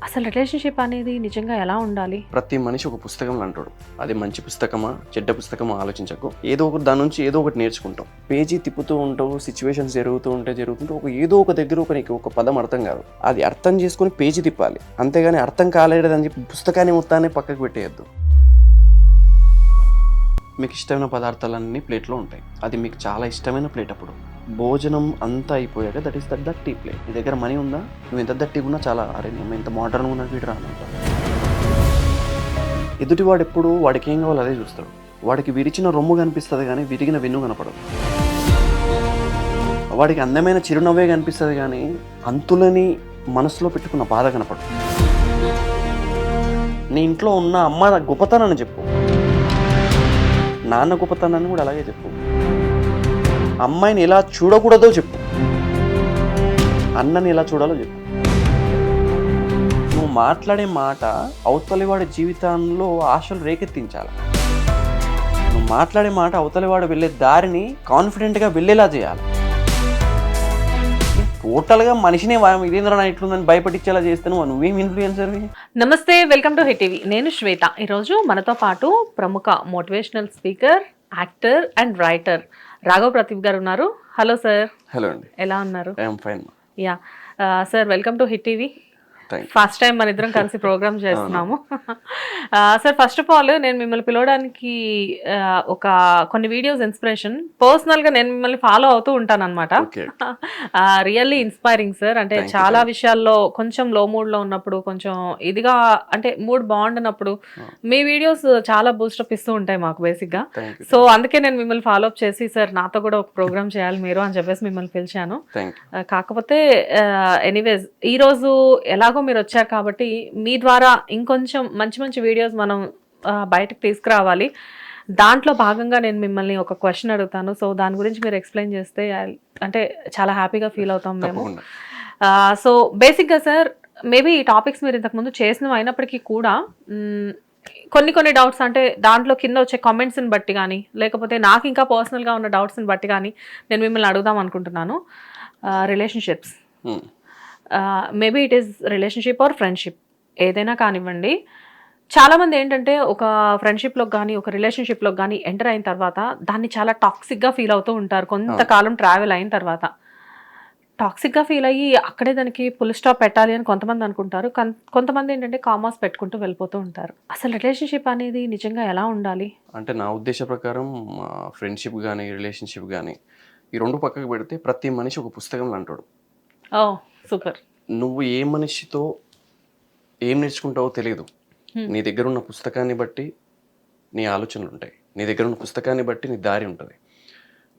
అసలు రిలేషన్‌షిప్ అనేది నిజంగా ఎలా ఉండాలి? ప్రతి మనిషి ఒక పుస్తకం అంటాడు. అది మంచి పుస్తకమా, చెడ్డ పుస్తకమా ఆలోచించకు. ఏదో ఒకటి దాని నుంచి ఏదో ఒకటి నేర్చుకుంటాం. పేజీ తిప్పుతూ ఉంటావు, సిచ్యువేషన్స్ జరుగుతుంటే ఏదో ఒక దగ్గర నీకు ఒక పదం అర్థం కాదు. అది అర్థం చేసుకొని పేజీ తిప్పాలి. అంతేగాని అర్థం కాలేదని చెప్పి పుస్తకాన్ని మొత్తాన్ని పక్కకు పెట్టేయద్దు. మీకు ఇష్టమైన పదార్థాలన్నీ ప్లేట్లో ఉంటాయి. అది మీకు చాలా ఇష్టమైన ప్లేట్. అప్పుడు భోజనం అంతా అయిపోయాక దట్ ఈస్ దట్ దట్టి ప్లేట్. నీ దగ్గర మనీ ఉందా, నువ్వు ఎంత దట్టిగా ఉన్నా చాలా అరే నేను ఎంత మోడర్న్గా ఉన్నా వీడు రానంట. ఎదుటివాడు ఎప్పుడు వాడికి ఏం కావాలో అదే చూస్తాడు. వాడికి విరిచిన రొమ్ము కనిపిస్తుంది కానీ విరిగిన వెన్ను కనపడదు. వాడికి అందమైన చిరునవ్వే కనిపిస్తుంది కానీ అంతులని మనసులో పెట్టుకున్న బాధ కనపడదు. నీ ఇంట్లో ఉన్న అమ్మ గొప్పతనాన్ని చెప్పు, నాన్న గొప్పతనాన్ని కూడా అలాగే చెప్పు. అమ్మాయిని ఎలా చూడకూడదో చెప్పు, అన్నని ఎలా చూడాలో చెప్పు. నువ్వు మాట్లాడే మాట అవతలివాడి జీవితంలో ఆశలు రేకెత్తించాలి. నువ్వు మాట్లాడే మాట అవతలివాడు వెళ్ళే దారిని కాన్ఫిడెంట్గా వెళ్ళేలా చేయాలి. టోటల్గా మనిషినే ఇదేంద్ర ఇట్లుందని భయపడిచ్చేలా చేస్తే నువ్వేం ఇన్ఫ్లుయెన్సర్వి. నమస్తే, వెల్కమ్ టు హిట్ టీవీ. నేను శ్వేత. ఈరోజు మనతో పాటు ప్రముఖ motivational speaker, actor and writer Raghav Pradeep గారు ఉన్నారు. Hello sir. హలో అండి, ఎలా ఉన్నారు? I'm fine. Yeah sir, welcome to hit TV. Thank you. First time మన ఇద్దరం కలిసి ప్రోగ్రామ్ చేస్తున్నాము. సార్, ఫస్ట్ ఆఫ్ ఆల్ నేను మిమ్మల్ని పిలవడానికి ఒక కొన్ని వీడియోస్ ఇన్స్పిరేషన్. పర్సనల్గా నేను మిమ్మల్ని ఫాలో అవుతూ ఉంటాను అనమాట. ఓకే. Really inspiring sir. అంటే Thank you, చాలా thank you. విషయాల్లో కొంచెం లో మూడ్లో ఉన్నప్పుడు, కొంచెం ఇదిగా అంటే మూడ్ బాగుండినప్పుడు మీ వీడియోస్ చాలా బూస్టప్ ఇస్తూ ఉంటాయి మాకు బేసిక్గా. Thank you. సో అందుకే నేను మిమ్మల్ని ఫాలో అప్ చేసి, సార్ నాతో కూడా ఒక ప్రోగ్రామ్ చేయాలి మీరు అని చెప్పేసి మిమ్మల్ని పిలిచాను. Thank you. కాకపోతే ఎనీవేస్ ఈరోజు ఎలాగో మీరు వచ్చారు కాబట్టి మీ ద్వారా ఇంకొంచెం మంచి మంచి వీడియోస్ మనం బయటకు తీసుకురావాలి. దాంట్లో భాగంగా నేను మిమ్మల్ని ఒక క్వశ్చన్ అడుగుతాను. సో దాని గురించి మీరు ఎక్స్ప్లెయిన్ చేస్తే అంటే చాలా హ్యాపీగా ఫీల్ అవుతాం మేము. తప్పకుండా. సో బేసిక్గా సార్, మేబీ ఈ టాపిక్స్ మీరు ఇంతకుముందు చేసినవి అయినప్పటికీ కూడా కొన్ని డౌట్స్ అంటే దాంట్లో కింద వచ్చే కామెంట్స్ని బట్టి కానీ, లేకపోతే నాకు ఇంకా పర్సనల్గా ఉన్న డౌట్స్ని బట్టి కానీ నేను మిమ్మల్ని అడుగుదాం అనుకుంటున్నాను. Relationships, maybe it is relationship or friendship, ఏదైనా కానివ్వండి. చాలామంది ఏంటంటే ఒక ఫ్రెండ్షిప్లోకి కానీ ఒక రిలేషన్షిప్లోకి కానీ ఎంటర్ అయిన తర్వాత దాన్ని చాలా టాక్సిక్గా ఫీల్ అవుతూ ఉంటారు. కొంతకాలం ట్రావెల్ అయిన తర్వాత టాక్సిక్గా ఫీల్ అయ్యి అక్కడే దానికి ఫుల్ స్టాప్ పెట్టాలి అని కొంతమంది అనుకుంటారు. కొంతమంది ఏంటంటే కామాస్ పెట్టుకుంటూ వెళ్ళిపోతూ ఉంటారు. అసలు రిలేషన్షిప్ అనేది నిజంగా ఎలా ఉండాలి? అంటే నా ఉద్దేశ ప్రకారం ఫ్రెండ్షిప్ కానీ రిలేషన్షిప్ కానీ ఈ రెండు పక్కకు పెడితే ప్రతి మనిషి ఒక పుస్తకంలో అంటాడు. ఓ సూపర్. నువ్వు ఏ మనిషితో ఏం నేర్చుకుంటావో తెలియదు. నీ దగ్గర ఉన్న పుస్తకాన్ని బట్టి నీ ఆలోచనలు ఉంటాయి. నీ దగ్గర ఉన్న పుస్తకాన్ని బట్టి నీ దారి ఉంటుంది.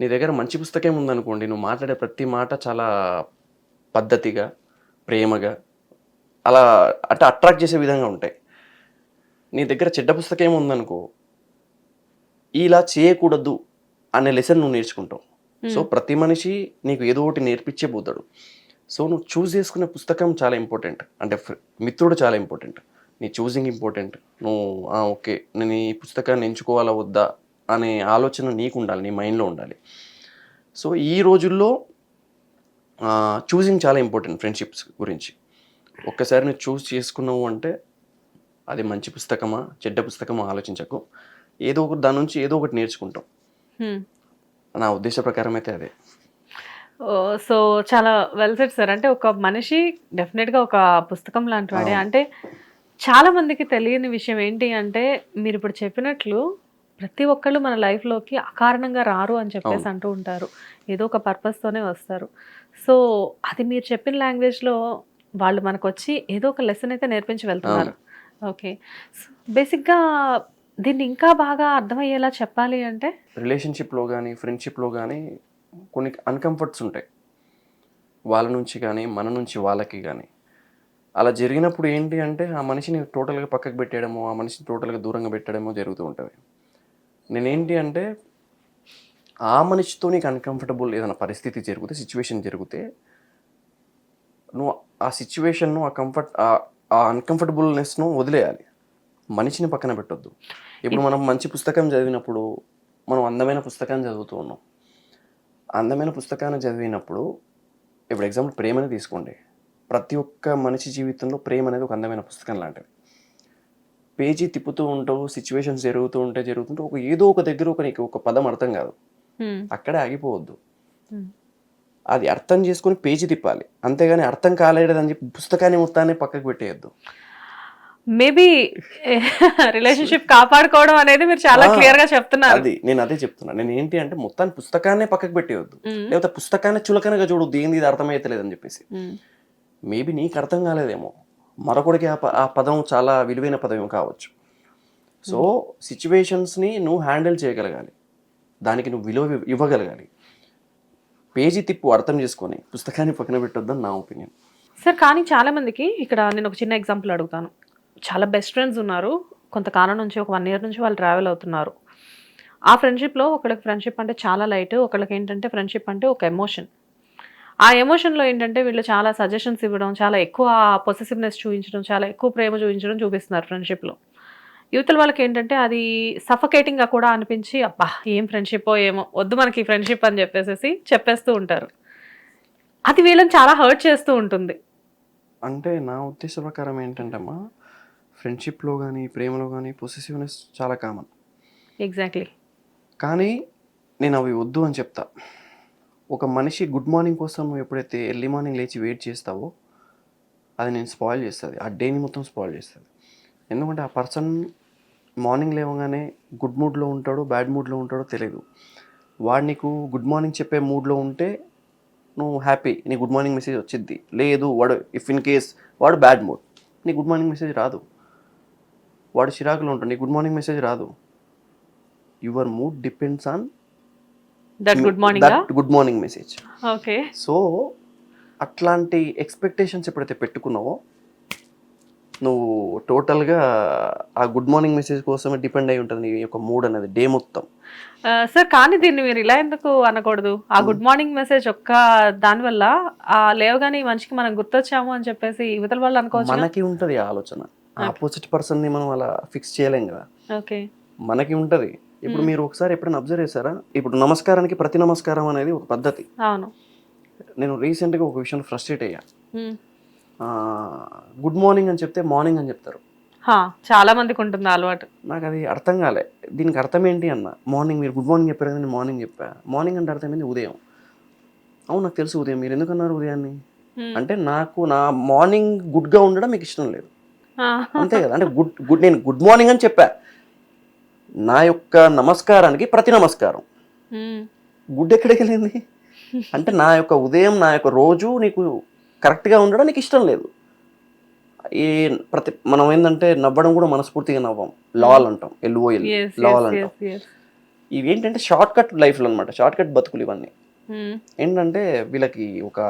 నీ దగ్గర మంచి పుస్తకం ఉందనుకోండి, నువ్వు మాట్లాడే ప్రతి మాట చాలా పద్ధతిగా, ప్రేమగా, అలా అంటే అట్రాక్ట్ చేసే విధంగా ఉంటాయి. నీ దగ్గర చెడ్డ పుస్తకం ఉందనుకో, ఇలా చేయకూడదు అనే లెసన్ నువ్వు నేర్చుకుంటావు. సో ప్రతి మనిషి నీకు ఏదో ఒకటి నేర్పించే పోతాడు. సో నువ్వు చూస్ చేసుకునే పుస్తకం చాలా ఇంపార్టెంట్. అంటే మిత్రుడు చాలా ఇంపార్టెంట్. నీ చూసింగ్ ఇంపార్టెంట్. నువ్వు ఓకే నేను ఈ పుస్తకాన్ని ఎంచుకోవాలా వద్దా అనే ఆలోచన నీకు ఉండాలి, నీ మైండ్లో ఉండాలి. సో ఈ రోజుల్లో చూసింగ్ చాలా ఇంపార్టెంట్ ఫ్రెండ్షిప్స్ గురించి. ఒక్కసారి నువ్వు చూస్ చేసుకున్నావు అంటే అది మంచి పుస్తకమా చెడ్డ పుస్తకమా ఆలోచించకు. ఏదో ఒకటి దాని నుంచి ఏదో ఒకటి నేర్చుకుంటాం. నా ఉద్దేశ ప్రకారం అయితే అదే. సో చాలా వెల్ సెట్ సార్. అంటే ఒక మనిషి డెఫినెట్గా ఒక పుస్తకం లాంటి వాడే. అంటే చాలా మందికి తెలియని విషయం ఏంటి అంటే, మీరు ఇప్పుడు చెప్పినట్లు ప్రతి ఒక్కళ్ళు మన లైఫ్లోకి అకారణంగా రారు అని చెప్పేసి అంటూ ఉంటారు. ఏదో ఒక పర్పస్తోనే వస్తారు. సో అది మీరు చెప్పిన లాంగ్వేజ్లో వాళ్ళు మనకు వచ్చి ఏదో ఒక లెసన్ అయితే నేర్పించి వెళ్తున్నారు. ఓకే, సో బేసిక్గా దీన్ని ఇంకా బాగా అర్థమయ్యేలా చెప్పాలి అంటే, రిలేషన్షిప్లో కానీ ఫ్రెండ్షిప్లో కానీ కొన్ని అన్కంఫర్ట్స్ ఉంటాయి. వాళ్ళ నుంచి కానీ మన నుంచి వాళ్ళకి కానీ. అలా జరిగినప్పుడు ఏంటి అంటే ఆ మనిషిని టోటల్గా పక్కకు పెట్టేయడమో, ఆ మనిషిని టోటల్గా దూరంగా పెట్టడమో జరుగుతూ ఉంటుంది. నేనేంటి అంటే ఆ మనిషితో నీకు అన్కంఫర్టబుల్ ఏదైనా పరిస్థితి జరిగితే, సిచ్యువేషన్ జరిగితే, నువ్వు ఆ సిచ్యువేషన్ను ఆ అన్కంఫర్టబుల్నెస్ను వదిలేయాలి. మనిషిని పక్కన పెట్టొద్దు. ఇప్పుడు మనం మంచి పుస్తకం చదివినప్పుడు మనం అందమైన పుస్తకాన్ని చదువుతూ ఉన్నాం. అందమైన పుస్తకాన్ని చదివినప్పుడు ఇప్పుడు ఎగ్జాంపుల్ ప్రేమని తీసుకోండి. ప్రతి ఒక్క మనిషి జీవితంలో ప్రేమ అనేది ఒక అందమైన పుస్తకం లాంటిది. పేజీ తిప్పుతూ ఉంటావు, సిచ్యువేషన్స్ జరుగుతుంటే ఏదో ఒక దగ్గర నీకు ఒక పదం అర్థం కాదు, అక్కడే ఆగిపోవద్దు. అది అర్థం చేసుకుని పేజీ తిప్పాలి, అంతేగాని అర్థం కాలేదని చెప్పి పుస్తకాన్ని మొత్తాన్ని పక్కకు పెట్టేయద్దు. మేబీ రిలేషన్షిప్ కాపాడుకోవడం అనేది మీరు చాలా క్లియర్ గా చెప్తున్నారు. అది నేను అదే చెప్తున్నా. నేను ఏంటి అంటే మొత్తాన్ని పుస్తకాన్నే పక్కకు పెట్టేయద్దు, లేకపోతే పుస్తకాన్ని చులకనగా చూడొద్దు, ఏంది ఇది అర్థమైతలేదని చెప్పేసి. మేబీ నీకు అర్థం కాలేదేమో, మరొకడికి ఆ పదం చాలా విలువైన పదం కావచ్చు. సో సిచ్యువేషన్స్ని నువ్వు హ్యాండిల్ చేయగలగాలి, దానికి నువ్వు విలువ ఇవ్వగలగాలి. పేజీ తిప్పు అర్థం చేసుకొని పుస్తకాన్ని పక్కన పెట్టొద్దని నా ఒపీనియన్. సార్ కానీ చాలా మందికి ఇక్కడ నేను ఒక చిన్న ఎగ్జాంపుల్ అడుగుతాను. చాలా బెస్ట్ ఫ్రెండ్స్ ఉన్నారు, కొంతకాలం నుంచి ఒక 1 year నుంచి వాళ్ళు ట్రావెల్ అవుతున్నారు. ఆ ఫ్రెండ్షిప్లో ఒకళ్ళకి ఫ్రెండ్షిప్ అంటే చాలా లైట్, ఒకళ్ళకి ఏంటంటే ఫ్రెండ్షిప్ అంటే ఒక ఎమోషన్. ఆ ఎమోషన్లో ఏంటంటే వీళ్ళు చాలా సజెషన్స్ ఇవ్వడం, చాలా ఎక్కువ పొసెసివ్నెస్ చూపించడం, చాలా ఎక్కువ ప్రేమ చూపించడం చూపిస్తున్నారు ఫ్రెండ్షిప్లో. యువతల వాళ్ళకి ఏంటంటే అది సఫకేటింగ్గా కూడా అనిపించి అబ్బా ఏం ఫ్రెండ్షిప్ ఏమో వద్దు మనకి ఫ్రెండ్షిప్ అని చెప్పేస్తూ ఉంటారు. అది వీళ్ళని చాలా హర్ట్ చేస్తూ ఉంటుంది. అంటే నా ఉద్దేశ ప్రకారం ఏంటంటే అమ్మా, ఫ్రెండ్షిప్లో కానీ ప్రేమలో కానీ పొసెసివ్నెస్ చాలా కామన్. ఎగ్జాక్ట్లీ. కానీ నేను అవి వద్దు అని చెప్తా. ఒక మనిషి గుడ్ మార్నింగ్ కోసం నువ్వు ఎప్పుడైతే ఎర్లీ మార్నింగ్ లేచి వెయిట్ చేస్తావో అది నేను స్పాయిల్ చేస్తుంది, ఆ డేని మొత్తం స్పాయిల్ చేస్తుంది. ఎందుకంటే ఆ పర్సన్ మార్నింగ్ లేవగానే గుడ్ మూడ్లో ఉంటాడో బ్యాడ్ మూడ్లో ఉంటాడో తెలియదు. వాడు నీకు గుడ్ మార్నింగ్ చెప్పే మూడ్లో ఉంటే నువ్వు హ్యాపీ, నీ గుడ్ మార్నింగ్ మెసేజ్ వచ్చిద్ది. లేదు వాడు ఇఫ్ ఇన్ కేస్ వాడు బ్యాడ్ మూడ్, నీ గుడ్ మార్నింగ్ మెసేజ్ రాదు. వాడు చిరాకులో ఉంటాడు, నీ గుడ్ మార్నింగ్ మెసేజ్ రాదు. Your mood depends on that good morning message. Okay. So అట్లాంటి ఎక్స్పెక్టేషన్స్ ఎప్పుడైతే పెట్టుకున్నావో నువ్వు టోటల్గా ఆ గుడ్ మార్నింగ్ మెసేజ్ కోసమే డిపెండ్ అయి ఉంటుంది నీ యొక్క మూడ్ అనేది డే మొత్తం. సార్ కానీ దీన్ని మీరు ఇలా ఎందుకు అనకూడదు? ఆ గుడ్ మార్నింగ్ మెసేజ్ ఒక్క దానివల్ల ఆ లేవగానే ఈ మనిషికి మనం గుర్తొచ్చాము అని చెప్పేసి యువతల వాళ్ళు అనుకోవచ్చు. మనకి ఉంటుంది ఆలోచన, ఆపోజిట్ పర్సన్ని మనం అలా ఫిక్స్ చేయలేం కదా. ఓకే, మనకి ఉంటుంది. ఇప్పుడు మీరు ఒకసారి ఎప్పుడైనా అబ్జర్వ్ చేశారా, ఇప్పుడు నమస్కారానికి ప్రతి నమస్కారం అనేది ఒక పద్ధతి. అవును. నేను రీసెంట్గా ఒక విషయం ఫ్రస్ట్రేట్ అయ్యా. గుడ్ మార్నింగ్ అని చెప్తే మార్నింగ్ అని చెప్తారు. చాలా మందికి ఉంటుంది అలవాటు. నాకు అది అర్థం కాలే, దీనికి అర్థం ఏంటి అన్న. మార్నింగ్ మీరు గుడ్ మార్నింగ్ చెప్పారు కదా, నేను మార్నింగ్ చెప్పా. మార్నింగ్ అంటే అర్థం ఏంటి? ఉదయం. అవును నాకు తెలుసు ఉదయం, మీరు ఎందుకు అన్నారు ఉదయాన్ని అంటే నాకు నా మార్నింగ్ గుడ్గా ఉండడం మీకు ఇష్టం లేదు, అంతే కదా. అంటే నేను గుడ్ మార్నింగ్ అని చెప్పా, నా యొక్క నమస్కారానికి ప్రతి నమస్కారం. గుడ్ ఎక్కడికి వెళ్ళింది అంటే నా యొక్క ఉదయం, నా యొక్క రోజు నీకు కరెక్ట్గా ఉండడం నీకు ఇష్టం లేదు. మనం ఏంటంటే నవ్వడం కూడా మనస్ఫూర్తిగా నవ్వం, లాల్ అంటాం, LOL లాల్ అంటాం. ఇవి ఏంటంటే షార్ట్ కట్ లైఫ్లో అనమాట, షార్ట్ కట్ బతుకులు ఇవన్నీ. ఏంటంటే వీళ్ళకి ఒక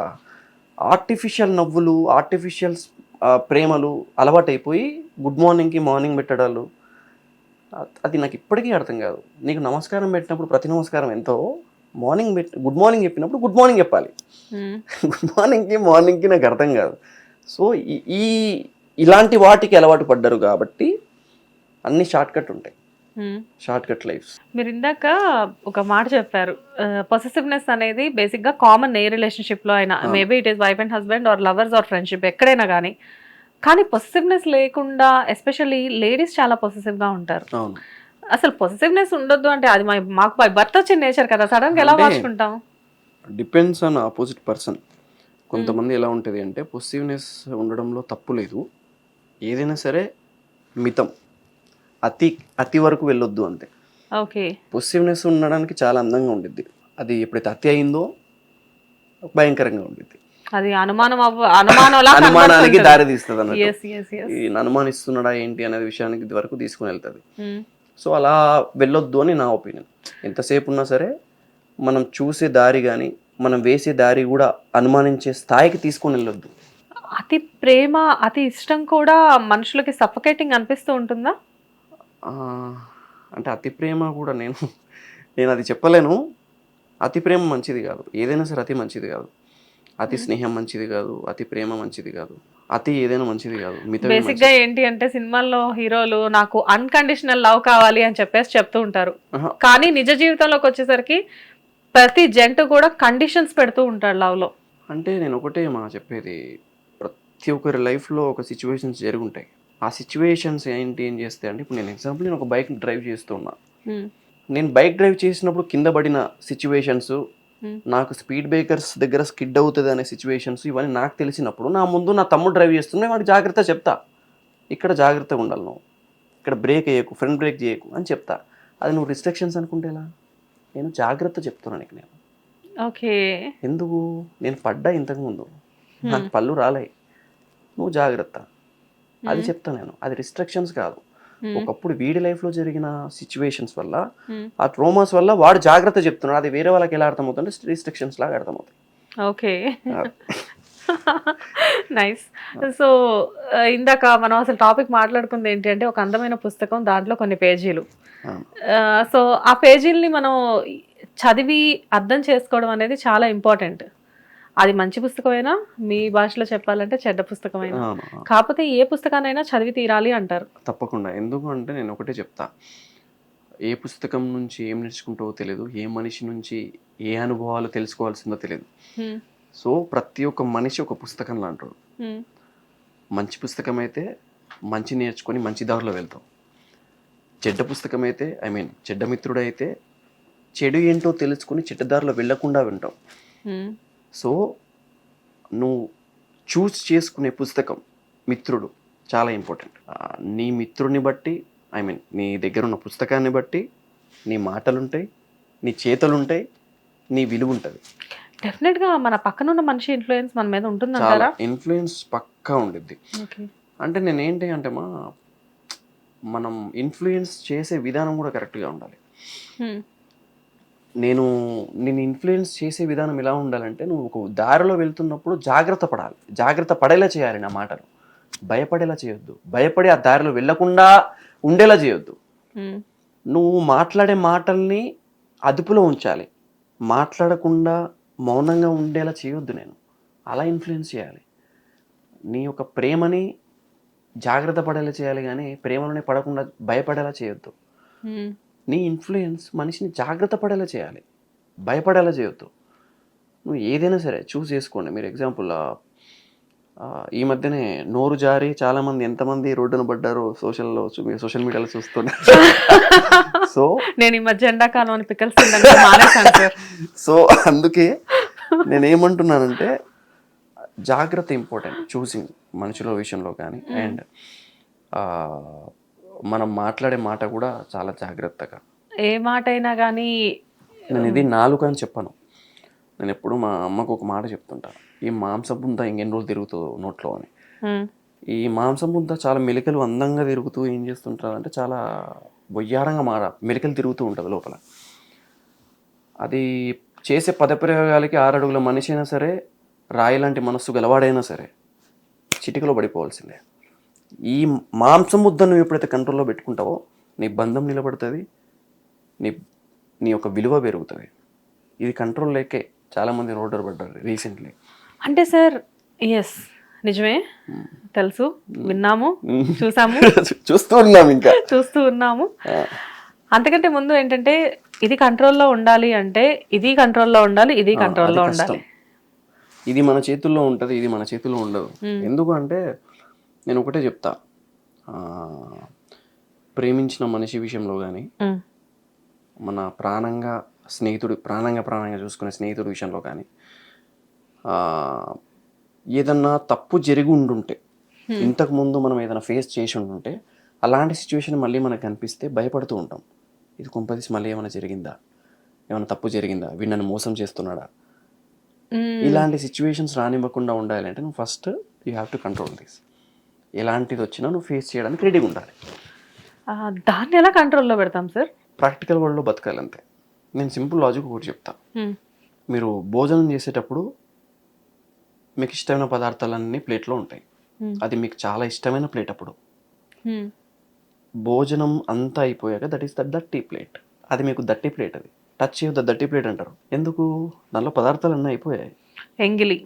ఆర్టిఫిషియల్ నవ్వులు, ఆర్టిఫిషియల్ ప్రేమలు అలవాటైపోయి గుడ్ మార్నింగ్కి మార్నింగ్ పెట్టడాలు, అది నాకు ఇప్పటికీ అర్థం కాదు. నీకు నమస్కారం పెట్టినప్పుడు ప్రతి నమస్కారం ఎంతో, గుడ్ మార్నింగ్ చెప్పినప్పుడు గుడ్ మార్నింగ్ చెప్పాలి. గుడ్ మార్నింగ్కి నాకు అర్థం కాదు. సో ఇలాంటి వాటికి అలవాటు పడ్డారు కాబట్టి అన్ని షార్ట్ కట్ ఉంటాయి, షార్ట్ కట్ లైఫ్. మీరు ఇందాక ఒక మాట చెప్పారు, పొసెసివ్నెస్ అనేది బేసిక్గా కామన్ ఏ రిలేషన్షిప్లో అయినా, maybe it is wife and husband or lovers or friendship ఎక్కడైనా కానీ పొసెసివ్నెస్ లేకుండా ఎస్పెషల్లీ లేడీస్ చాలా పొసెసివ్గా ఉంటారు. అసలు పొసెసివ్నెస్ ఉండొద్దు అంటే అది మాకు బై బర్త్ వచ్చిన నేచర్ కదా, సడన్గా ఎలా మార్చుకుంటాం? Depends on opposite person. కొంతమంది ఎలా ఉంటుంది అంటే పొసెసివ్నెస్ ఉండడంలో తప్పు లేదు, ఏదైనా సరే మితం, అతి వరకు వెళ్ళొద్దు అంతే. ఓకే. పొసెసివ్నెస్ ఉండడానికి చాలా అందంగా ఉండిద్ది, అది ఎప్పుడైతే అతి అయిందో భయంకరంగా ఉండిద్ది. అది అనుమానానికి దారి తీస్తుంది అన్నట్టు. అనుమానిస్తున్నాడా ఏంటి అనే విషయానికి ఇది వరకు తీసుకుని వెళ్తుంది. సో అలా వెళ్ళొద్దు అని నా ఒపీనియన్. ఎంతసేపు ఉన్నా సరే మనం చూసే దారి కానీ మనం వేసే దారి కూడా అనుమానించే స్థాయికి తీసుకొని వెళ్ళొద్దు. అతి ప్రేమ, అతి ఇష్టం కూడా మనుషులకి సఫకేటింగ్ అనిపిస్తూ ఉంటుందా? అంటే అతి ప్రేమ కూడా నేను అది చెప్పలేను. అతి ప్రేమ మంచిది కాదు, ఏదైనా సరే అతి మంచిది కాదు. అతి స్నేహం మంచిది కాదు, అతి ప్రేమ మంచిది కాదు, అతి ఏదైనా మంచిది కాదు. బేసిక్ గా ఏంటి అంటే సినిమాల్లో హీరోలు నాకు అన్కండిషనల్ లవ్ కావాలి అని చెప్తూ ఉంటారు, కానీ నిజ జీవితంలోకి వచ్చేసరికి ప్రతి జంట కూడా కండిషన్స్ పెడుతూ ఉంటాడు లవ్ లో. అంటే నేను ఒకటే చెప్పేది, ప్రతి ఒక్కరి లైఫ్లో ఒక సిచ్యువేషన్స్ జరుగుంటాయి. ఆ సిచ్యువేషన్స్ ఏం చేస్తాయి అంటే, ఇప్పుడు నేను ఒక బైక్ డ్రైవ్ చేస్తున్నా. నేను బైక్ డ్రైవ్ చేసినప్పుడు కింద పడిన సిచ్యువేషన్స్, నాకు స్పీడ్ బ్రేకర్స్ దగ్గర స్కిడ్ అవుతుంది అనే సిచ్యువేషన్స్ ఇవన్నీ నాకు తెలిసినప్పుడు, నా ముందు నా తమ్ముడు డ్రైవ్ చేస్తున్నా, వాడికి జాగ్రత్త చెప్తా, ఇక్కడ జాగ్రత్తగా ఉండాలి, నువ్వు ఇక్కడ బ్రేక్ వేయకు, ఫ్రంట్ బ్రేక్ చేయకు అని చెప్తా. అది నువ్వు రిస్ట్రిక్షన్స్ అనుకుంటే ఎలా? నేను జాగ్రత్త చెప్తున్నాను నీకు. నేను ఓకే. ఎందుకు? నేను పడ్డా ఇంతకుముందు, నాకు పళ్ళు రాలే, నువ్వు జాగ్రత్త, అది చెప్తా నేను. అది రిస్ట్రిక్షన్స్ కాదు. ఒకప్పుడు వీడి లైఫ్లో జరిగిన సిచ్యువేషన్స్ వల్ల, ఆ ట్రోమాస్ వల్ల వాడు జాగ్రత్త చెప్తున్నాడు. అది వేరే వాళ్ళకి ఎలా అర్థమవుతుంటే రిస్ట్రిక్షన్స్ లాగా అర్థమవుతాయి. ఓకే. నైస్. సో ఇందాక మనం అసలు టాపిక్ మాట్లాడుకుంది ఏంటి అంటే, ఒక అందమైన పుస్తకం, దాంట్లో కొన్ని పేజీలు. సో ఆ పేజీల్ని మనం చదివి అర్థం చేసుకోవడం అనేది చాలా ఇంపార్టెంట్. అది మంచి పుస్తకమైనా, మీ భాషలో చెప్పాలంటే చెడ్డ పుస్తకమైనా, కాకపోతే ఏ పుస్తకానైనా చదివి తీరాలి అంటారు. తప్పకుండా. ఎందుకు అంటే నేను ఒకటే చెప్తా, ఏ పుస్తకం నుంచి ఏం నేర్చుకుంటావో తెలియదు, ఏ మనిషి నుంచి ఏ అనుభవాలు తెలుసుకోవాల్సిందో తెలియదు. సో ప్రతి ఒక్క మనిషి ఒక పుస్తకం లాంటాడు. మంచి పుస్తకం అయితే మంచి నేర్చుకొని మంచి దారిలో వెళ్తాం. చెడ్డ పుస్తకం అయితే, చెడ్డ మిత్రుడు అయితే చెడు ఏంటో తెలుసుకుని చెడ్డ దారిలో వెళ్ళకుండా వింటాం. సో నువ్వు చూస్ చేసుకునే పుస్తకం, మిత్రుడు చాలా ఇంపార్టెంట్. నీ మిత్రుడిని బట్టి, నీ దగ్గర ఉన్న పుస్తకాన్ని బట్టి నీ మాటలుంటాయి, నీ చేతలుంటాయి, నీ విలువ ఉంటుంది. డెఫినెట్గా మన పక్కన ఉన్న మనిషి ఇన్ఫ్లుయెన్స్ మన మీద ఉంటుందంటారా? ఇన్ఫ్లుయెన్స్ పక్కా ఉండిద్ది. అంటే నేనేంటి అంటే మనం ఇన్ఫ్లుయెన్స్ చేసే విధానం కూడా కరెక్ట్గా ఉండాలి. నేను ఇన్ఫ్లుయెన్స్ చేసే విధానం ఎలా ఉండాలంటే, నువ్వు ఒక దారిలో వెళ్తున్నప్పుడు జాగ్రత్త పడాలి, జాగ్రత్త పడేలా చేయాలి. నా మాటలు భయపడేలా చేయొద్దు, భయపడి ఆ దారిలో వెళ్ళకుండా ఉండేలా చేయొద్దు. నువ్వు మాట్లాడే మాటల్ని అదుపులో ఉంచాలి, మాట్లాడకుండా మౌనంగా ఉండేలా చేయొద్దు. నేను అలా ఇన్ఫ్లుయెన్స్ చేయాలి. నీ యొక్క ప్రేమని జాగ్రత్త పడేలా చేయాలి, కానీ ప్రేమలోనే పడకుండా భయపడేలా చేయొద్దు. నీ ఇన్ఫ్లుయెన్స్ మనిషిని జాగ్రత్త పడేలా చేయాలి, భయపడేలా చేయొద్దు. నువ్వు ఏదైనా సరే చూస్ చేసుకోండి. మీరు ఎగ్జాంపుల్ ఈ మధ్యనే నోరు జారి చాలామంది ఎంతమంది రోడ్డున పడ్డారో సోషల్ మీడియాలో చూస్తున్నారు. సో నేను ఈ మధ్య ఎండాకాలం అని పికల్స్ సో అందుకే నేనేమంటున్నానంటే, జాగ్రత్త ఇంపార్టెంట్ చూసింగ్ మనుషుల విషయంలో కానీ. అండ్ మనం మాట్లాడే మాట కూడా చాలా జాగ్రత్తగా, ఏ మాట అయినా కానీ. నేను ఇది నాలుక అని చెప్పను. నేను ఎప్పుడు మా అమ్మకు ఒక మాట చెప్తుంటా, ఈ మాంసం బుంత ఇంకెన్ని రోజులు తిరుగుతుందో నోట్లో అని. ఈ మాంసం బుంత చాలా మెలికలు అందంగా తిరుగుతూ ఏం చేస్తుంటారు అంటే, చాలా బొయ్యారంగా మెలికలు తిరుగుతూ ఉంటుంది లోపల. అది చేసే పదప్రయోగాలకి 6 అడుగుల మనిషి అయినా సరే, రాయి లాంటి మనస్సు గలవాడైనా సరే చిటికలో పడిపోవాల్సిందే. ఈ మాంసం ముద్ద నువ్వు ఎప్పుడైతే కంట్రోల్లో పెట్టుకుంటావో, నీ బంధం నిలబడుతుంది, నీ యొక్క విలువ పెరుగుతుంది. ఇది కంట్రోల్ లేకే చాలామంది రోడ్డు పడ్డారు రీసెంట్లీ. అంటే సార్, ఎస్ నిజమే, తెలుసు, విన్నాము, చూసాము, చూస్తూ ఉన్నాము. అంతకంటే ముందు ఏంటంటే, ఇది కంట్రోల్లో ఉండాలి అంటే ఇది కంట్రోల్లో ఉండాలి, ఇది కంట్రోల్లో ఉండాలి. ఇది మన చేతుల్లో ఉంటుంది, ఇది మన చేతుల్లో ఉండదు. ఎందుకు అంటే నేను ఒకటే చెప్తా, ప్రేమించిన మనిషి విషయంలో కానీ, మన ప్రాణంగా చూసుకునే స్నేహితుడి విషయంలో కానీ, ఏదన్నా తప్పు జరిగి ఉండుంటే, ఇంతకుముందు మనం ఏదైనా ఫేస్ చేసి ఉండుంటే, అలాంటి సిచ్యువేషన్ మళ్ళీ మనకు కనిపిస్తే భయపడుతూ ఉంటాం. ఇది కొంపదీసి మళ్ళీ ఏమైనా జరిగిందా, ఏమైనా తప్పు జరిగిందా, వీడు నన్ను మోసం చేస్తున్నాడా. ఇలాంటి సిచ్యువేషన్స్ రానివ్వకుండా ఉండాలి అంటే నువ్వు first you have to control this. ఎలాంటిది వచ్చినా నువ్వు ఫేస్ చేయడానికి రెడీగా ఉండాలి. దాన్ని ఎలా కంట్రోల్లో పెడతాం సార్? ప్రాక్టికల్ వరల్డ్లో బతకాలి అంతే. నేను సింపుల్ లాజిక్ ఒకటి చెప్తా. మీరు భోజనం చేసేటప్పుడు మీకు ఇష్టమైన పదార్థాలన్నీ ప్లేట్లో ఉంటాయి. అది మీకు చాలా ఇష్టమైన ప్లేట్. అప్పుడు భోజనం అంతా అయిపోయాక దట్ ఈస్ ద దట్టి ప్లేట్. అది మీకు దట్టి ప్లేట్. అది టచ్ చేయొద్దు, దట్టి ప్లేట్ అంటారు. ఎందుకు? దానిలో పదార్థాలు అన్నీ అయిపోయాయి. ఎంగిలి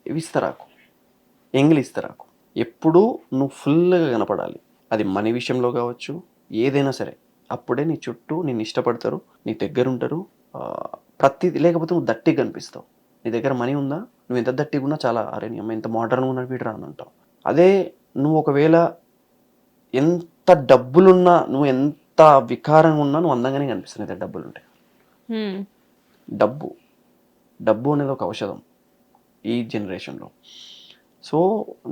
విస్తరాకు, ఎంగిలి ఇస్తరాకు. ఎప్పుడూ నువ్వు ఫుల్గా కనపడాలి. అది మనీ విషయంలో కావచ్చు, ఏదైనా సరే. అప్పుడే నీ చుట్టూ నిన్ను ఇష్టపడతారు, నీ దగ్గర ఉంటారు. ప్రతిదీ. లేకపోతే నువ్వు దట్టిగా కనిపిస్తావు. నీ దగ్గర మనీ ఉందా, నువ్వు ఎంత దట్టిగా ఉన్నా చాలా అరే నీ అమ్మ ఎంత మోడర్న్గా ఉన్నాడు వీడరా అని అంటావు. అదే నువ్వు ఒకవేళ ఎంత డబ్బులున్నా, నువ్వు ఎంత వికారంగా ఉన్నా నువ్వు అందంగానే కనిపిస్తుంది ఎంత డబ్బులు ఉంటాయి. డబ్బు అనేది ఒక ఔషధం ఈ జనరేషన్లో. సో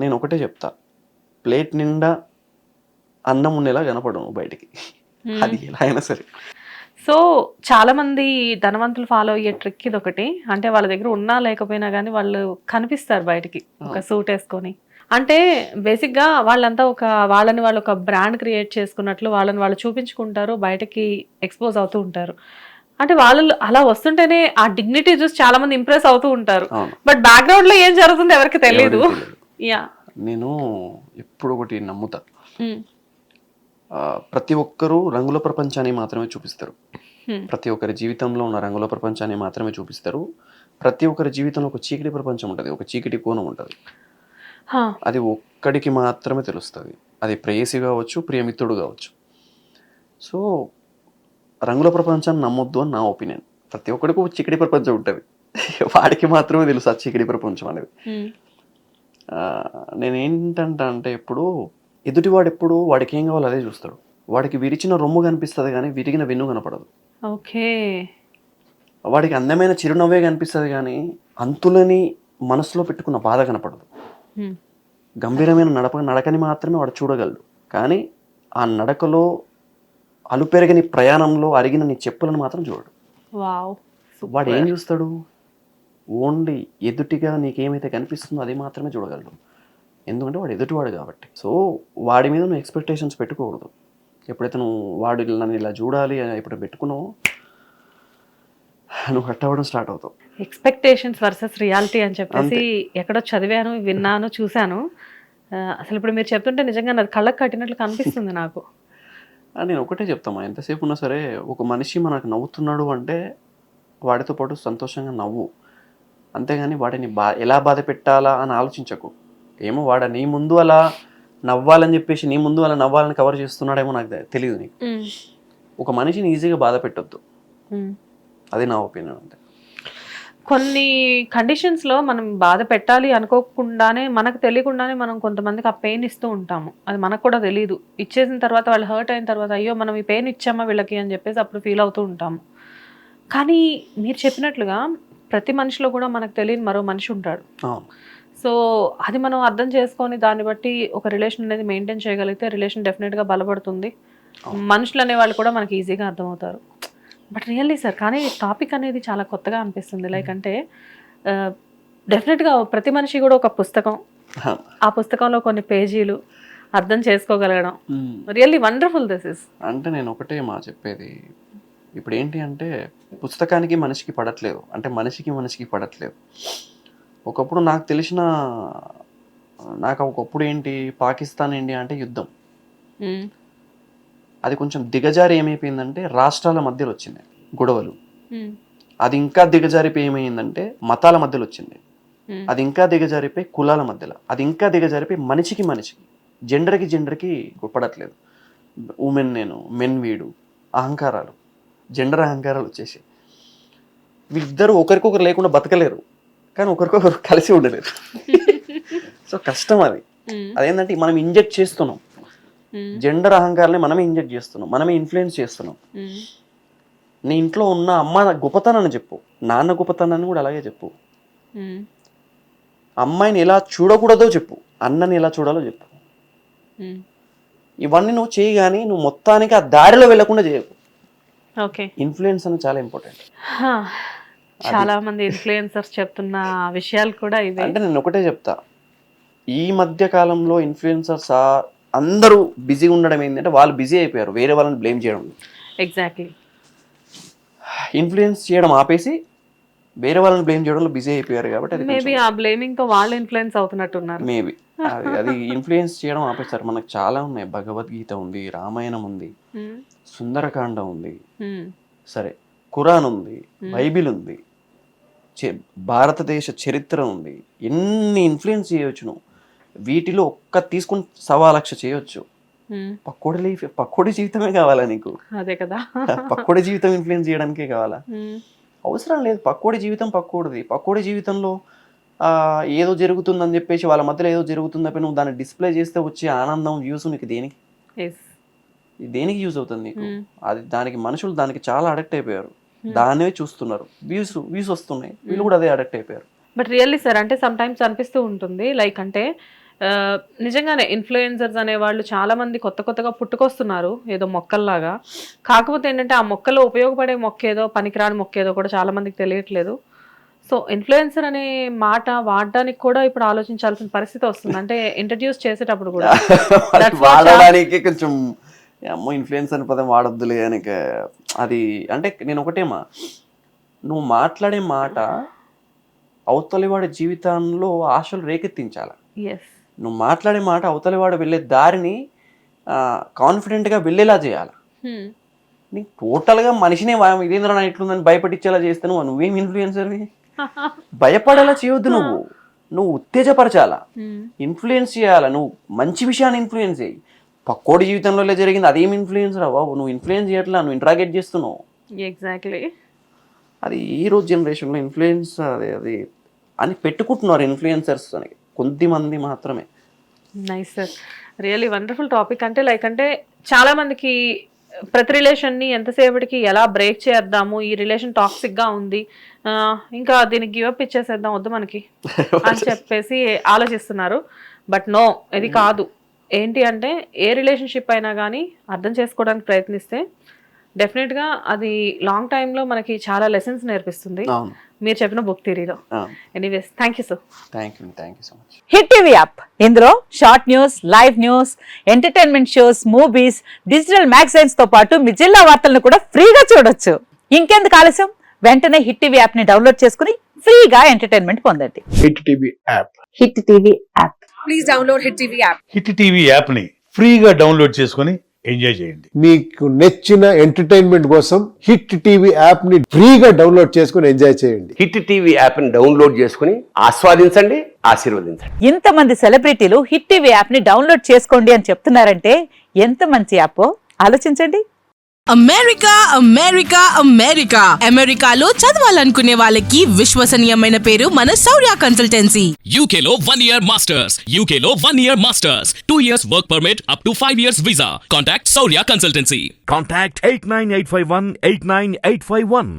నేను ఒకటే చెప్తా, ప్లేట్ నిండా అన్నం ఉండేలా కనపడవు నువ్వు బయటికి, అది ఎలా అయినా సరే. సో చాలా మంది ధనవంతులు ఫాలో అయ్యే ట్రిక్ ఇది ఒకటి, అంటే వాళ్ళ దగ్గర ఉన్నా లేకపోయినా కానీ వాళ్ళు కనిపిస్తారు బయటికి ఒక సూట్ వేసుకొని. అంటే బేసిక్ గా వాళ్ళంతా వాళ్ళని వాళ్ళు ఒక బ్రాండ్ క్రియేట్ చేసుకున్నట్లు వాళ్ళని వాళ్ళు చూపించుకుంటారు, బయటకి ఎక్స్పోజ్ అవుతూ ఉంటారు. అంటే వాళ్ళు అలా వస్తుంటేనే ఆ డిగ్నిటీ చూసి చాలా మంది ఇంప్రెస్ అవుతూ ఉంటారు. బట్ బ్యాక్గ్రౌండ్ లో ఏం జరుగుతుందో ఎవరికి తెలియదు. యా, నేను ఎప్పుడు ఒకటి నమ్ముతా, ప్రతి ఒక్కరూ రంగుల ప్రపంచాన్ని మాత్రమే చూపిస్తారు. ప్రతి ఒక్కరి జీవితంలో ఉన్న రంగుల ప్రపంచాన్ని మాత్రమే చూపిస్తారు. ప్రతి ఒక్కరి జీవితంలో ఒక చీకటి ప్రపంచం ఉంటుంది, ఒక చీకటి కోణం ఉంటుంది. అది ఒక్కడికి మాత్రమే తెలుస్తుంది. అది ప్రేయసి కావచ్చు, ప్రియమిత్రుడు కావచ్చు. సో రంగుల ప్రపంచాన్ని నమ్మొద్దు అని నా ఒపీనియన్. ప్రతి ఒక్కడికి ఒక చీకటి ప్రపంచం ఉంటుంది, వాడికి మాత్రమే తెలుసు ఆ చీకటి ప్రపంచం అనేది. నేనేంటంటే అంటే ఎప్పుడు ఎదుటివాడు ఎప్పుడు వాడికి ఏం కావాలో అదే చూస్తాడు. వాడికి విరిచిన రొమ్ము కనిపిస్తుంది కానీ విరిగిన వెన్ను కనపడదు. ఓకే, వాడికి అందమైన చిరునవ్వే కనిపిస్తుంది కానీ అంతులని మనసులో పెట్టుకున్న బాధ కనపడదు. గంభీరమైన నడకని మాత్రమే వాడు చూడగలడు, కానీ ఆ నడకలో అలుపెరగని ప్రయాణంలో అరిగిన నీ చెప్పులను మాత్రం చూడడు. వాడు ఏం చూస్తాడు? ఓన్లీ ఎదుటిగా నీకేమైతే కనిపిస్తుందో అది మాత్రమే చూడగలడు, ఎందుకంటే వాడు ఎదుటివాడు కాబట్టి. సో వాడి మీద నువ్వు ఎక్స్పెక్టేషన్స్ పెట్టుకోకూడదు. ఎప్పుడైతే నువ్వు వాడు నన్ను ఇలా చూడాలి అని ఎప్పుడు పెట్టుకున్నావు, నువ్వు హర్ట్ అవ్వడం స్టార్ట్ అవుతావు. ఎక్స్పెక్టేషన్స్ వర్సెస్ రియాలిటీ అని చెప్పేసి ఎక్కడో చదివాను, విన్నాను, చూశాను. అసలు ఇప్పుడు మీరు చెప్తుంటే నిజంగా నాది కళ్ళకు కట్టినట్లు కనిపిస్తుంది నాకు. నేను ఒకటే చెప్తామా, ఎంతసేపు ఉన్నా సరే ఒక మనిషి మనకు నవ్వుతున్నాడు అంటే వాడితో పాటు సంతోషంగా నవ్వు, అంతేగాని వాడిని ఎలా బాధ పెట్టాలా అని ఆలోచించకు. ఏమో వాడ నీ ముందు అలా నవ్వాలని చెప్పేసి నీ ముందు అలా నవ్వాలని కవర్ చేస్తున్నాడేమో నాకు తెలియదు. నీకు ఒక మనిషిని ఈజీగా బాధ పెట్టొద్దు, అది నా ఒపీనియన్. అంతే. కొన్ని కండిషన్స్లో మనం బాధ పెట్టాలి అనుకోకుండానే, మనకు తెలియకుండానే మనం కొంతమందికి ఆ పెయిన్ ఇస్తూ ఉంటాము. అది మనకు కూడా తెలియదు. ఇచ్చేసిన తర్వాత వాళ్ళు హర్ట్ అయిన తర్వాత అయ్యో మనం ఈ పెయిన్ ఇచ్చామా వీళ్ళకి అని చెప్పేసి అప్పుడు ఫీల్ అవుతూ ఉంటాము. కానీ మీరు చెప్పినట్లుగా ప్రతి మనిషిలో కూడా మనకు తెలియని మరో మనిషి ఉంటాడు. సో అది మనం అర్థం చేసుకొని దాన్ని బట్టి ఒక రిలేషన్ అనేది మెయింటైన్ చేయగలిగితే రిలేషన్ డెఫినెట్గా బలపడుతుంది. మనుషులు అనేవాళ్ళు కూడా మనకి ఈజీగా అర్థమవుతారు. బట్ రియల్లీ సార్, కానీ టాపిక్ అనేది చాలా కొత్తగా అనిపిస్తుంది. లైక్ అంటే డెఫినెట్గా ప్రతి మనిషి కూడా ఒక పుస్తకం, ఆ పుస్తకంలో కొన్ని పేజీలు అర్థం చేసుకోగలగడం రియల్లీ వండర్ఫుల్ దిస్ ఇస్. అంటే నేను ఒకటే చెప్పేది, ఇప్పుడు ఏంటి అంటే పుస్తకానికి మనిషికి పడట్లేదు, అంటే మనిషికి పడట్లేదు. ఒకప్పుడు నాకు ఒకప్పుడు ఏంటి, పాకిస్తాన్ ఇండియా అంటే యుద్ధం. అది కొంచెం దిగజారి ఏమైపోయిందంటే రాష్ట్రాల మధ్యలో వచ్చింది గొడవలు. అది ఇంకా దిగజారిపోయి ఏమైందంటే మతాల మధ్యలో వచ్చింది. అది ఇంకా దిగజారిపోయి కులాల మధ్యలో, అది ఇంకా దిగజారిపోయి మనిషికి జెండర్కి పడట్లేదు. ఉమెన్ నేను, మెన్ వీడు, అహంకారాలు, జెండర్ అహంకారాలు వచ్చేసి వీళ్ళిద్దరూ ఒకరికొకరు లేకుండా బతకలేరు, కానీ ఒకరికొకరు కలిసి ఉండలేరు. సో కష్టం అది. అదేంటంటే మనం ఇంజెక్ట్ చేస్తున్నాం, జెండర్ అహంకారాన్ని మనమే ఇంజెక్ట్ చేస్తున్నాం, మనమే ఇన్ఫ్లుయెన్స్ చేస్తున్నాం. నీ ఇంట్లో ఉన్న అమ్మ గొప్పతనాన్ని చెప్పు, నాన్న గొప్పతనాన్ని కూడా అలాగే చెప్పు. అమ్మాయిని ఎలా చూడకూడదో చెప్పు, అన్నని ఎలా చూడాలో చెప్పు. ఇవన్నీ నువ్వు చేయి, కానీ నువ్వు మొత్తానికి ఆ దారిలో వెళ్లకుండా చేయకు. ఇన్ఫ్లుయెన్స్ అనేది చాలా ఇంపార్టెంట్. చాలా మంది ఇన్ఫ్లుయెన్సర్స్ చెప్తున్న విషయాలు కూడా ఇవే. అంటే నేను ఒకటే చెప్తా, ఈ మధ్య కాలంలో ఇన్ఫ్లుయెన్సర్స్ అందరూ బిజీ ఉండడం ఏంటంటే వాళ్ళు బిజీ అయిపోయారు వేరే వాళ్ళని బ్లేమ్ చేయడం. ఎగ్జాక్ట్లీ. ఇన్ఫ్లుయెన్స్ చేయడం ఆపేసి వేరే వాళ్ళని బ్లేమ్ చేయడంలో బిజీ అయిపోయారు కాబట్టి మేబీ ఆ బ్లేమింగ్ తో వాళ్ళు ఇన్ఫ్లుయెన్స్ అవుతున్నట్టున్నారు. మేబీ అది ఇన్ఫ్లుయెన్స్ చేయడం ఆపేస్తారు. మనకు చాలా ఉన్నాయి, భగవద్గీత ఉంది, రామాయణం ఉంది, సుందరకాండ ఉంది, సరే ఖురాన్ ఉంది, బైబిల్ ఉంది, భారతదేశ చరిత్ర ఉంది. ఎన్ని ఇన్ఫ్లుయెన్స్ చేయొచ్చు నువ్వు, వీటిలో ఒక్క తీసుకుని 1,00,000 చేయొచ్చు. పక్కోడి జీవితమే కావాలా నీకు? అదే కదా, పక్కోడి జీవితం ఇన్ఫ్లుయెన్స్ చేయడానికే కావాలా? అవసరం లేదు. పక్కోడి జీవితం పక్కోడిది. పక్కోడి జీవితంలో ఏదో జరుగుతుందని చెప్పేసి వాళ్ళ మధ్యలో ఏదో జరుగుతుందని నువ్వు దాన్ని డిస్ప్లే చేస్తే వచ్చే ఆనందం వ్యూస్ నీకు దేనికి దేనికి యూజ్ అవుతుంది నీకు? అది దానికి మనుషులు దానికి చాలా అడక్ట్ అయిపోయారు, దాన్నే చూస్తున్నారు, వ్యూస్ వస్తున్నాయి, వీళ్ళు కూడా అదే అడక్ట్ అయిపోయారు. బట్ రియల్లీ సార్ అంటే సమ్ టైమ్స్ అనిపిస్తూ ఉంటుంది లైక్ అంటే నిజంగానే ఇన్ఫ్లుయెన్సర్స్ అనేవాళ్ళు చాలా మంది కొత్తగా పుట్టుకొస్తున్నారు ఏదో మొక్కల్లాగా. కాకపోతే ఏంటంటే ఆ మొక్కలో ఉపయోగపడే మొక్క ఏదో పనికిరాని మొక్క ఏదో కూడా చాలా మందికి తెలియట్లేదు. సో ఇన్ఫ్లుయెన్సర్ అనే మాట వాడడానికి కూడా ఇప్పుడు ఆలోచించాల్సిన పరిస్థితి వస్తుంది. అంటే ఇంట్రడ్యూస్ చేసేటప్పుడు కూడా వాడడానికి కొంచెం అమ్మో ఇన్ఫ్లుయెన్స్ అనే పదం వాడొద్దులే అని. అది అంటే నేను ఒకటేమా, నువ్వు మాట్లాడే మాట అవతలి వాడి జీవితంలో ఆశలు రేకెత్తించాలి. నువ్వు మాట్లాడే మాట అవతలి వాడు వెళ్ళే దారిని కాన్ఫిడెంట్గా వెళ్ళేలా చేయాలి. నీకు టోటల్గా మనిషినే ఇదేంద్ర నా ఇట్లుందని భయపడిచ్చేలా చేస్తే నువ్వేం ఇన్ఫ్లుయెన్సర్వి? భయపడేలా చేయొద్దు, నువ్వు ఉత్తేజపరచాలా, ఇన్ఫ్లుయెన్స్ చేయాలా. నువ్వు మంచి విషయాన్ని ఇన్ఫ్లుయెన్స్ చేయి. పక్కోడి జీవితంలో జరిగింది అదేం ఇన్ఫ్లుయెన్స్ రా బాబు, నువ్వు ఇన్ఫ్లుయెన్స్ చేయట్లా, నువ్వు ఇంట్రాగేట్ చేస్తున్నావు. ఎగ్జాక్ట్లీ అది ఈ రోజు జనరేషన్లో ఇన్ఫ్లుయెన్స్ అది అని పెట్టుకుంటున్నారు ఇన్ఫ్లుయెన్సర్స్ అని కొద్దిమంది మాత్రమే. Nice sir, really wonderful topic. అంటే లైక్ అంటే చాలా మందికి ప్రతి రిలేషన్ని ఎంతసేపటికి ఎలా బ్రేక్ చేద్దాము, ఈ రిలేషన్ టాక్సిక్గా ఉంది ఇంకా దీనికి గివప్ ఇచ్చేసేద్దాం వద్దు మనకి అని చెప్పేసి ఆలోచిస్తున్నారు. బట్ నో, ఇది కాదు. ఏంటి అంటే ఏ రిలేషన్షిప్ అయినా కానీ అర్థం చేసుకోవడానికి ప్రయత్నిస్తే డెఫినెట్గా అది లాంగ్ టైంలో మనకి చాలా లెసన్స్ నేర్పిస్తుంది, మీరు చెప్పిన బుక్ థియరీలో. Anyways thank you sir. Thank you so much. Hit TV app, ఇందులో short news, live news, entertainment shows, movies, digital magazines తో పాటు మీ జిల్లా వార్తలను కూడా ఫ్రీగా చూడొచ్చు. ఇంకెందుకు ఆలస్యం, వెంటనే హిట్ టీవీ యాప్ ని డౌన్లోడ్ చేసుకుని ఫ్రీగా ఎంటర్టైన్మెంట్ పొందండి. Hit TV app. Hit TV app. Please download hit TV app. Hit TV app ని ఫ్రీగా డౌన్లోడ్ చేసుకుని ఎంజాయ్ చేయండి. మీకు నచ్చిన ఎంటర్టైన్మెంట్ కోసం హిట్ టీవీ యాప్ ని ఫ్రీగా డౌన్లోడ్ చేసుకుని ఎంజాయ్ చేయండి. హిట్ టీవీ యాప్ ని డౌన్లోడ్ చేసుకుని ఆస్వాదించండి, ఆశీర్వదించండి. ఇంతమంది సెలబ్రిటీలు హిట్ టీవీ యాప్ ని డౌన్లోడ్ చేసుకోండి అని చెప్తున్నారంటే ఎంత మంచి యాప్ ఆలోచించండి. అమెరికా అమెరికా అమెరికా అమెరికాలో చదవాలనుకునే వాళ్ళకి విశ్వసనీయమైన పేరు మన శౌర్య కన్సల్టెన్సీ. UK లో 1 year masters, UK లో 1 year masters, 2 years work permit up to 5 years visa. Contact Saurya Consultancy. Contact 89851 89851.